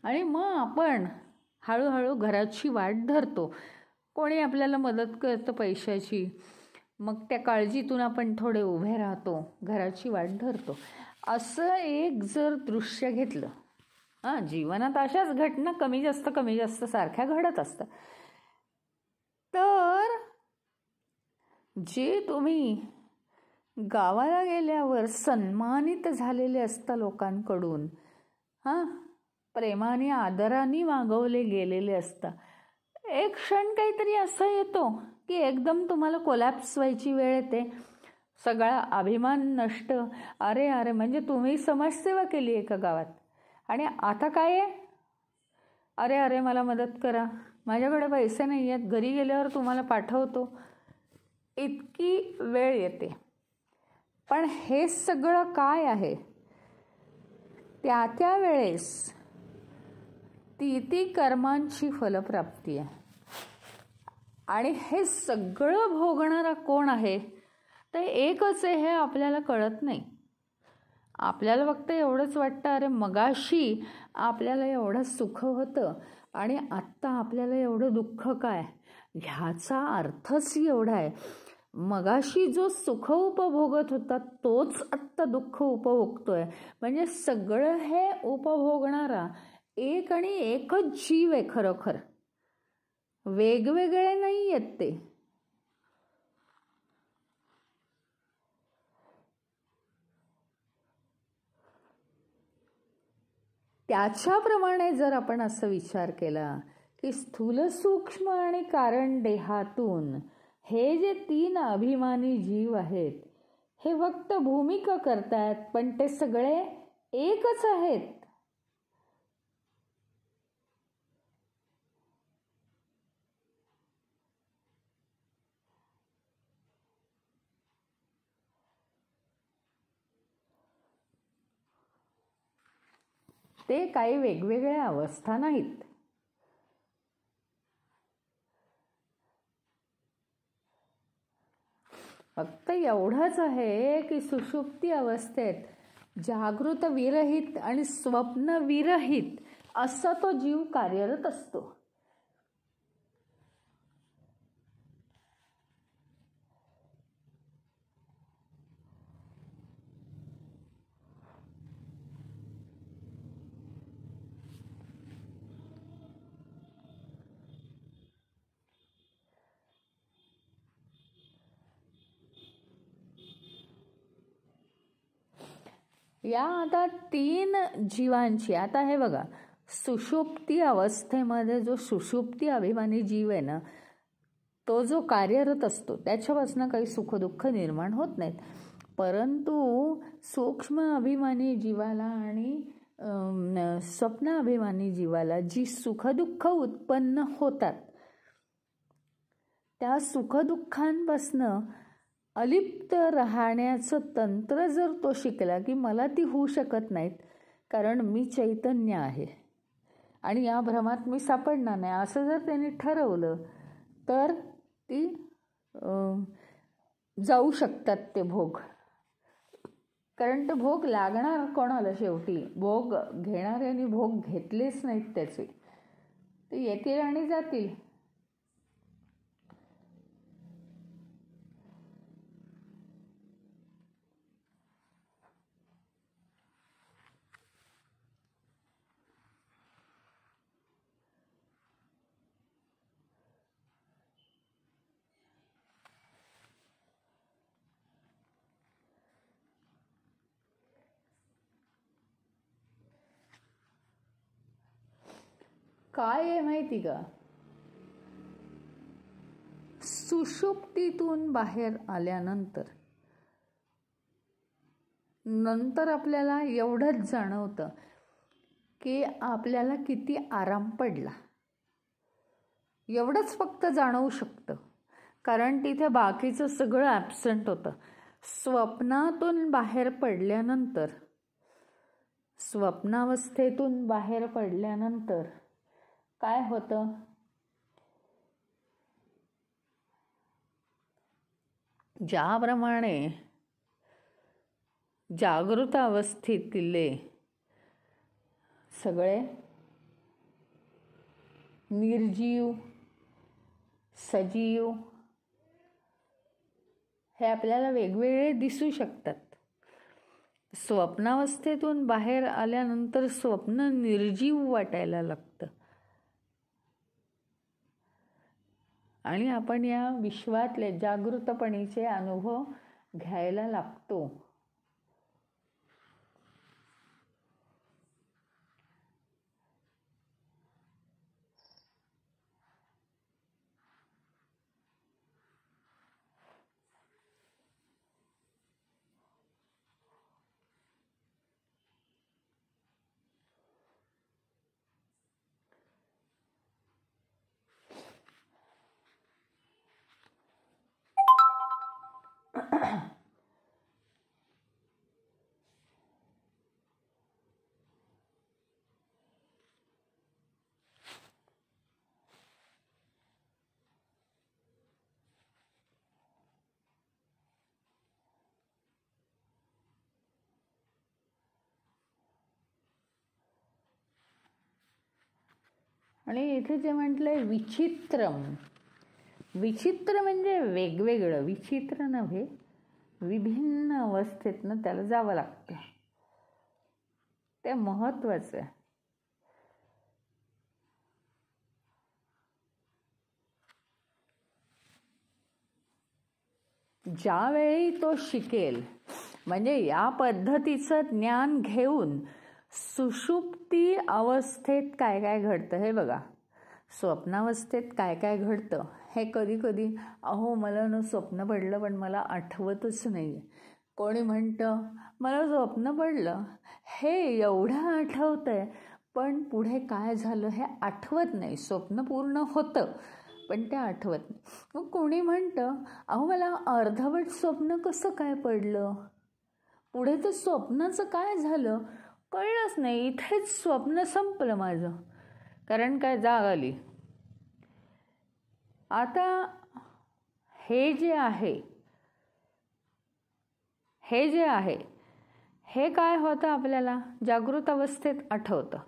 आणि मग आपण हळूहळू घराची वाट धरतो, कोणी आपल्याला मदत करतं पैशाची, मग त्या काळजीतून आपण थोडे उभे राहतो, घराची वाट धरतो. असं एक जर दृश्य घेतलं जीवनात अशाच घटना कमी जास्त सारख्या घडत असतात. तर जे तुम्ही गावाला गेल्यावर सन्मानित झालेले असता लोकांकडून, प्रेमाने आदराने मागवले गेलेले असता, एक क्षण काहीतरी असा येतो की एकदम तुम्हाला कोलॅप्स व्हायची वेळ येते, सगळा अभिमान नष्ट. अरे अरे म्हणजे तुम्ही समाजसेवा केली एका गावात आणि आता काय आहे, अरे अरे मला मदत करा, माझ्याकडे पैसे नाही आहेत, घरी गेल्यावर तुम्हाला पाठवतो, इतकी वेळ येते. पण हे सगळं काय आहे, त्या वेळेस ती कर्मांची फलप्राप्ती आहे. आणि हे सगळं भोगणारा कोण आहे, तर एकच आहे, हे आपल्याला कळत नाही. आपल्याला फक्त एवढंच वाटतं, अरे मगाशी आपल्याला एवढं सुख होतं आणि आत्ता आपल्याला एवढं दुःख काय. ह्याचा अर्थच एवढा आहे, मगाशी जो सुख उपभोगत होता तोच आत्ता दुःख उपभोगतोय. म्हणजे सगळं हे उपभोगणारा एक आणि एकच जीव आहे खरोखर, वेगवेगळे नाही आहेत ते. त्याच्याप्रमाणे जर आपण असं विचार केला की स्थूल सूक्ष्म आणि कारण देहातून हे जे 3 अभिमानी जीव आहेत, हे फक्त भूमिका करतात, पण ते सगळे एकच आहेत. ते काही वेगवेगळ्या अवस्था नाहीत. फक्त एवढंच आहे की सुषुप्ती अवस्थेत जागृत विरहित आणि स्वप्न विरहित असा तो जीव कार्यरत असतो. या आता 3 जीवांची, आता हे बघा, सुषुप्ती अवस्थेमध्ये जो सुषुप्ती अभिमानी जीव आहे ना, तो जो कार्यरत असतो त्याच्यापासून काही सुखदुःख निर्माण होत नाहीत. परंतु सूक्ष्म अभिमानी जीवाला आणि स्वप्न अभिमानी जीवाला जी सुखदुःख उत्पन्न होतात, त्या सुखदुःखांपासनं अलिप्त राहण्याचं तंत्र जर तो शिकला की मला ती होऊ शकत नाहीत, कारण मी चैतन्य आहे आणि या भ्रमात मी सापडणार नाही, असं जर त्यांनी ठरवलं तर ती जाऊ शकतात ते भोग. कारण ते भोग लागणार कोणाला शेवटी, भोग घेणाऱ्यांनी भोग घेतलेच नाहीत त्याचे, ते येतील आणि जातील. काय आहे माहिती का, सुषुप्तीतून बाहेर आल्यानंतर आपल्याला एवढंच जाणवतं की आपल्याला किती आराम पडला, एवढंच फक्त जाणवू शकतं. कारण तिथे बाकीचं सगळं ॲब्सेंट होतं. स्वप्नातून बाहेर पडल्यानंतर, स्वप्नावस्थेतून बाहेर पडल्यानंतर काय होतं, ज्याप्रमाणे जागृत अवस्थेतले सगळे निर्जीव सजीव हे आपल्याला वेगवेगळे दिसू शकतात. स्वप्नावस्थेतून बाहेर आल्यानंतर स्वप्न निर्जीव वाटायला लागतं आणि आपण या विश्वातले जागृतपणीचे अनुभव घ्यायला लागतो. आणि इथे जे म्हटलंय विचित्रम, विचित्र म्हणजे वेगवेगळं, विचित्र नव्हे, विभिन्न अवस्थेतनं त्याला जावं लागतं. ते महत्वाचं आहे. ज्यावेळी तो शिकेल, म्हणजे या पद्धतीचं ज्ञान घेऊन सुषुप्ती अवस्थेत काय काय घडतं हे बघा, स्वप्नावस्थेत काय काय घडतं हे कधी कधी मला ना स्वप्न पडलं पण मला आठवतच नाही. कोणी म्हणतं मला स्वप्न पडलं हे एवढं आठवतंय पण पुढे काय झालं हे आठवत नाही. स्वप्न पूर्ण होतं पण ते आठवत नाही. मग कोणी म्हणतं मला अर्धवट स्वप्न कसं काय पडलं, पुढे तर स्वप्नाचं काय झालं कळलंच नाही, इथेच स्वप्न संपलं माझं, कारण काय जाग आली. आता हे जे आहे हे काय होतं आपल्याला जागृत अवस्थेत आठवतं.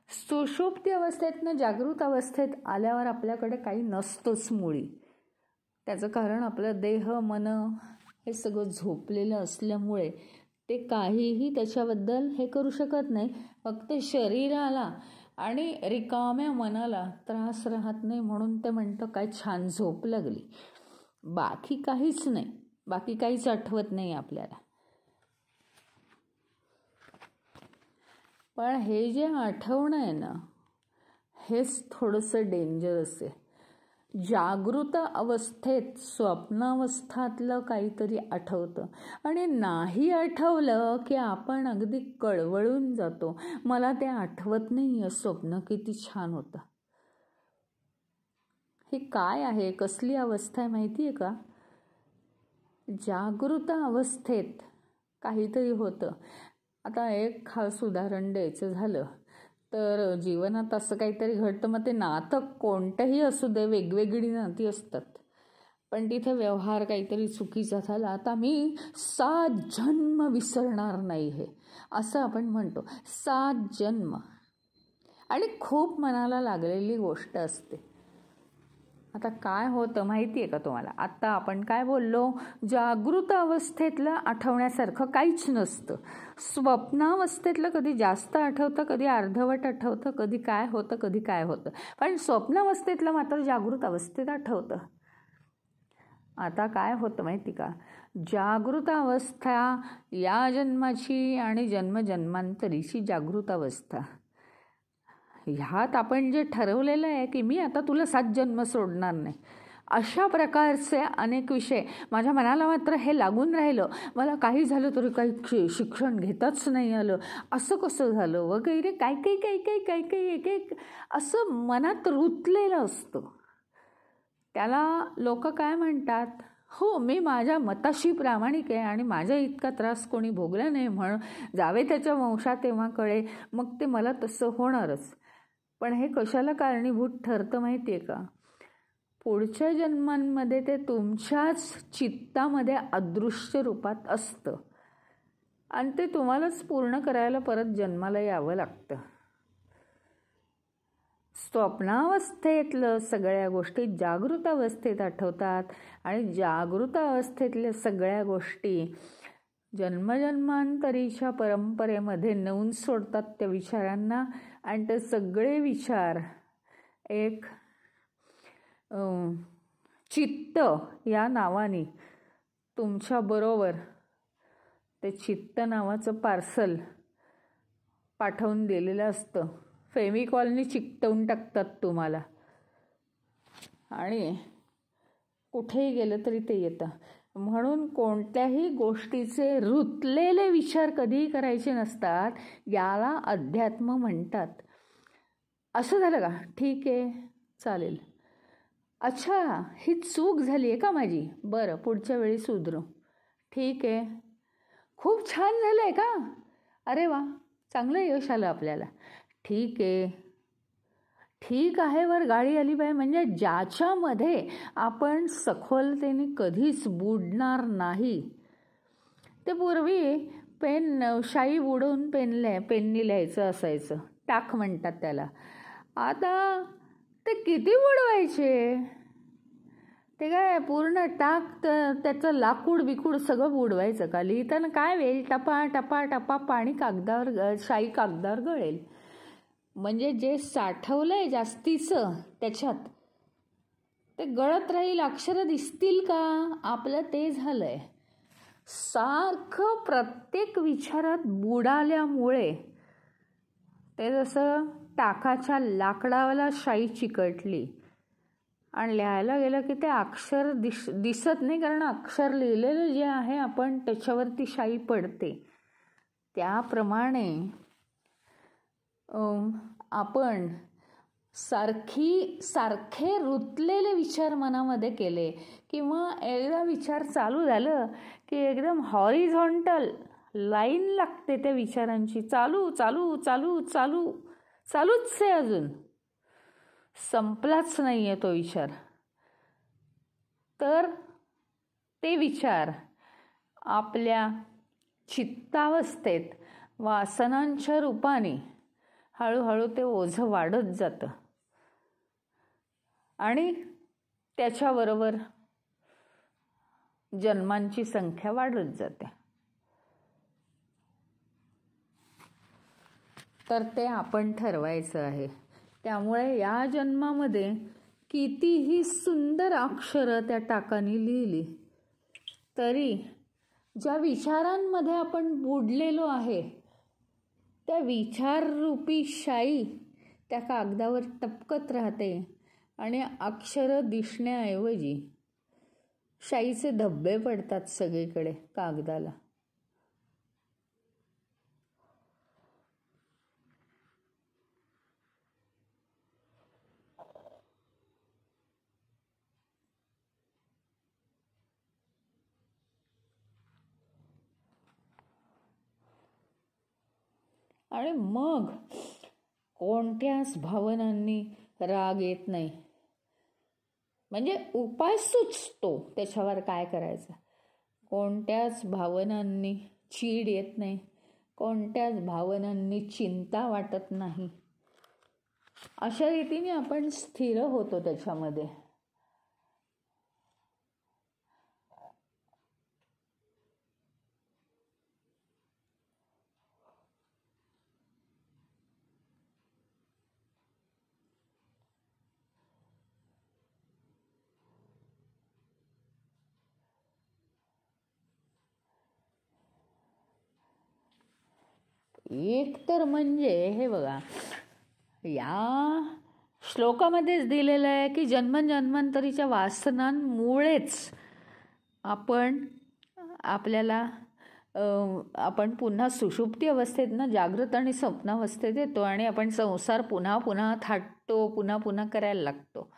सुषुप्ती अवस्थेतनं जागृत अवस्थेत आल्यावर आपल्याकडे काही नसतंच मुळी. त्याचं कारण आपलं देह मन हे सगळं झोपलेलं असल्यामुळे ते काहीही त्याच्याबद्दल हे करू शकत नाही. फक्त शरीराला आणि रिकाम्या मनाला त्रास राहत नाही म्हणून ते म्हणतं काय छान झोप लागली. बाकी काहीच नाही, बाकी काहीच आठवत नाही आपल्याला. पण हे जे आठवणं आहे ना हेच थोडंसं डेंजरस आहे. जागृत अवस्थेत स्वप्नावस्थातलं काहीतरी आठवतं आणि नाही आठवलं की आपण अगदी कळवळून जातो, मला ते आठवत नाही, स्वप्न किती छान होतं. हे काय आहे, कसली अवस्था आहे माहिती आहे का? जागृत अवस्थेत काहीतरी होतं. आता एक खास उदाहरण द्यायचं झालं तर जीवनात असं काहीतरी घडतं, मग ते नातं कोणतंही असू दे, वेगवेगळी नाती असतात, पण तिथे व्यवहार काहीतरी चुकीचा झाला, आता मी 7 जन्म विसरणार नाही हे असं आपण म्हणतो. 7 जन्म आणि खूप मनाला लागलेली गोष्ट असते. आता काय होतं माहिती आहे का तुम्हाला? आता आपण काय बोललो, जागृत अवस्थेतलं आठवण्यासारखं काहीच नसतं. स्वप्नावस्थेतलं कधी जास्त आठवतं, कधी अर्धवट आठवतं, कधी काय होतं कधी काय होतं, पण स्वप्नावस्थेतलं मात्र जागृत अवस्थेत आठवतं. आता काय होतं माहिती का, जागृत अवस्था या जन्माची आणि जन्मजन्मांतरीची जागृत अवस्था, ह्यात आपण जे ठरवलेलं आहे की मी आता तुला 7 जन्म सोडणार नाही, अशा प्रकारचे अनेक विषय माझ्या मनाला मात्र हे लागून राहिलं, मला काही झालं तरी काही शिक्षण घेताच नाही आलं, असं कसं झालं वगैरे काय काही एक एक असं मनात रुतलेलं असतं. त्याला लोक काय म्हणतात, हो मी माझ्या मताशी प्रामाणिक आहे आणि माझ्या इतका त्रास कोणी भोगला नाही म्हणून जावे त्याच्या वंशात तेव्हा कळे, मग ते मला तसं होणारच. पण हे कशाला कारणीभूत ठरतं माहिती आहे का? पुढच्या जन्मांमध्ये ते तुमच्याच चित्तामध्ये अदृश्य रूपात असतं आणि ते तुम्हालाच पूर्ण करायला परत जन्माला यावं लागतं. स्वप्नावस्थेतलं सगळ्या गोष्टी जागृत अवस्थेत आठवतात आणि जागृत अवस्थेतल्या सगळ्या गोष्टी जन्मजन्मांतरीच्या परंपरेमध्ये नेऊन सोडतात त्या विचारांना. आणि ते सगळे विचार एक चित्त या नावाने तुमच्याबरोबर ते चित्त नावाचं पार्सल पाठवून दिलेलं असतं. फेविकॉलनी चिकटवून टाकतात तुम्हाला आणि कुठेही गेलं तरी ते येतं. म्हणून कोणत्याही गोष्टीचे रुतलेले विचार कधीही करायचे नसतात. याला अध्यात्म म्हणतात. असं झालं का? ठीक आहे, चालेल. अच्छा, ही चूक झाली आहे का माझी? बरं, पुढच्या वेळी सुधरू. ठीक आहे. खूप छान झालं आहे का? अरे वा, चांगलं यश आलं आपल्याला. ठीक आहे, ठीक आहे. वर गाडी आली पाहिजे. म्हणजे ज्याच्यामध्ये आपण सखोलतेने कधीच बुडणार नाही. ते पूर्वी शाई बुडवून पेननी लिहायचं असायचं. टाक म्हणतात त्याला. आता ते किती बुडवायचे? ते काय पूर्ण टाक त्याचं लाकूड बिकूड सगळं बुडवायचं का? लिहिताना काय वेळ टपा टपा टपा पाणी कागदावर शाई कागदावर गळेल. म्हणजे जे साठवलंय जास्तीचं त्याच्यात ते गळत राहील. अक्षरं दिसतील का? आपलं ते झालंय. सारखं प्रत्येक विचारात बुडाल्यामुळे ते जसं टाकाच्या लाकडाला शाई चिकटली आणि लिहायला गेलं की ते अक्षर दिसत नाही. कारण अक्षर लिहिलेलं जे आहे आपण त्याच्यावरती शाई पडते. त्याप्रमाणे आपण सारखे रुतलेले विचार मनामध्ये केले किंवा एकदा विचार चालू झालं की एकदम हॉरिझॉन्टल लाईन लागते त्या विचारांची. चालू चालू चालू चालू चालूच आहे, अजून संपलाच नाही आहे तो विचार. तर ते विचार आपल्या चित्तावस्थेत वासनांच्या रूपाने हळूहळू ते ओझं वाढत जातं आणि त्याच्याबरोबर जन्मांची संख्या वाढत जाते. तर ते आपण ठरवायचं आहे. त्यामुळे या जन्मामध्ये कितीही सुंदर अक्षरं त्या टाकाने लिहिली तरी ज्या विचारांमध्ये आपण बुडलेलो आहे त्या विचाररूपी शाई त्या कागदावर टपकत राहते आणि अक्षरं दिसण्याऐवजी शाईचे धब्बे पडतात सगळीकडे कागदाला. आणि मग कोणत्याच भावनांनी राग येत नाही. म्हणजे उपाय सुचतो त्याच्यावर काय करायचं. कोणत्याच भावनांनी चीड येत नाही. कोणत्याच भावनांनी चिंता वाटत नाही. अशा रीतीने आपण स्थिर होतो त्याच्यामध्ये. एक तर म्हणजे हे बघा, या श्लोकामध्येच दिलेलं आहे की जन्मजन्मांतरीच्या वासनांमुळेच आपण पुन्हा सुषुप्ती अवस्थेत ना जागृत आणि स्वप्नावस्थेत येतो आणि आपण संसार पुन्हा पुन्हा थाटतो, पुन्हा पुन्हा करायला लागतो.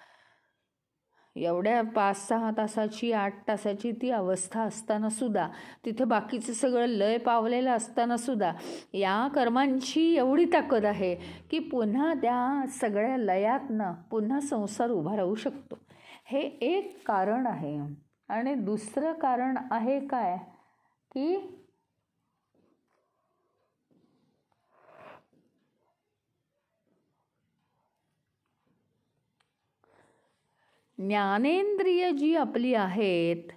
एवढ्या 5-6 तासाची 8 तासाची ती अवस्था असताना सुद्धा, तिथे बाकीचं सगळं लय पावलेलं असताना सुद्धा या कर्मांची एवढी ताकद आहे की पुन्हा त्या सगळ्या लयातनं पुन्हा संसार उभा राहू शकतो. हे एक कारण आहे. आणि दुसरं कारण आहे काय की ज्ञानेंद्रिय जी आपली आहेत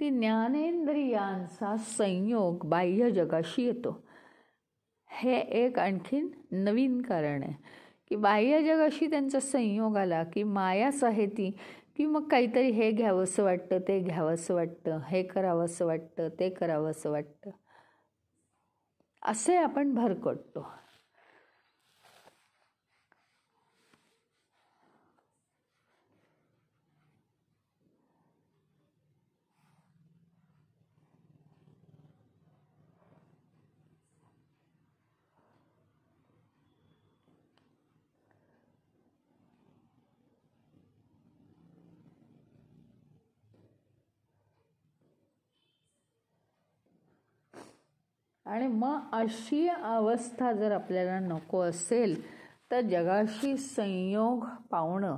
ती ज्ञानेंद्रियांचा संयोग बाह्य जगाशी येतो. हे एक आणखीन नवीन कारण आहे की बाह्य जगाशी त्यांचा संयोग आला की मायाच आहे ती, की मग काहीतरी हे घ्यावंसं वाटतं, ते घ्यावंसं वाटतं, हे करावंसं वाटतं, ते करावंसं वाटतं, असे आपण भरकटतो. आणि मग अशी अवस्था जर आपल्याला नको असेल तर जगाशी संयोग पावणं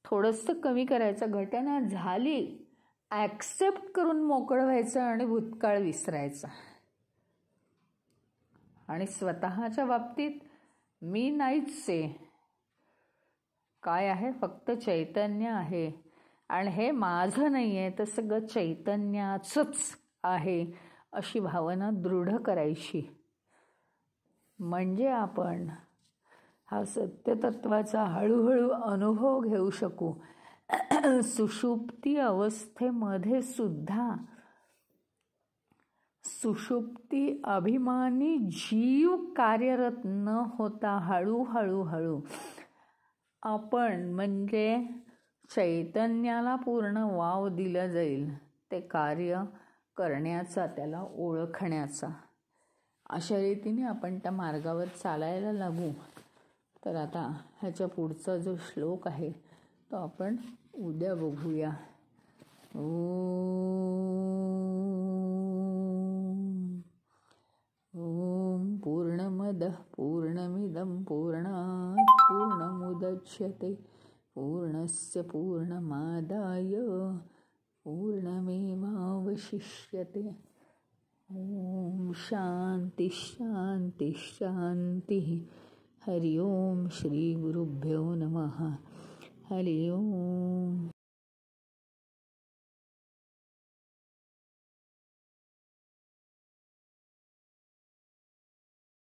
थोडंसं कमी करायचं. घटना झाली, ॲक्सेप्ट करून मोकळं व्हायचं आणि भूतकाळ विसरायचा. आणि स्वतःच्या बाबतीत मी नाहीच आहे, काय आहे, फक्त चैतन्य आहे आणि हे माझं नाही आहे, तर सगळं चैतन्याचंच आहे अशी भावना दृढ करायची. म्हणजे आपण हा सत्यतत्वाचा हळूहळू अनुभव घेऊ शकू. सुषुप्ती अवस्थेमध्ये सुद्धा सुषुप्ती अभिमानी जीव कार्यरत न होता हळूहळू आपण म्हणजे चैतन्याला पूर्ण वाव दिला जाईल ते कार्य करण्याचा, त्याला ओळखण्याचा. अशा रीतीने आपण त्या मार्गावर चालायला लागू. तर आता ह्याच्या पुढचा जो श्लोक आहे तो आपण उद्या बघूया. ओम पूर्णमदः पूर्णमिदं पूर्णात् पूर्णमुदच्यते पूर्णस्य पूर्णमादाय पूर्णमेवावशिष्यते. ओम शांति शांति शांति. हरि ओम. श्री गुरुभ्यो नमः. हरि ओम.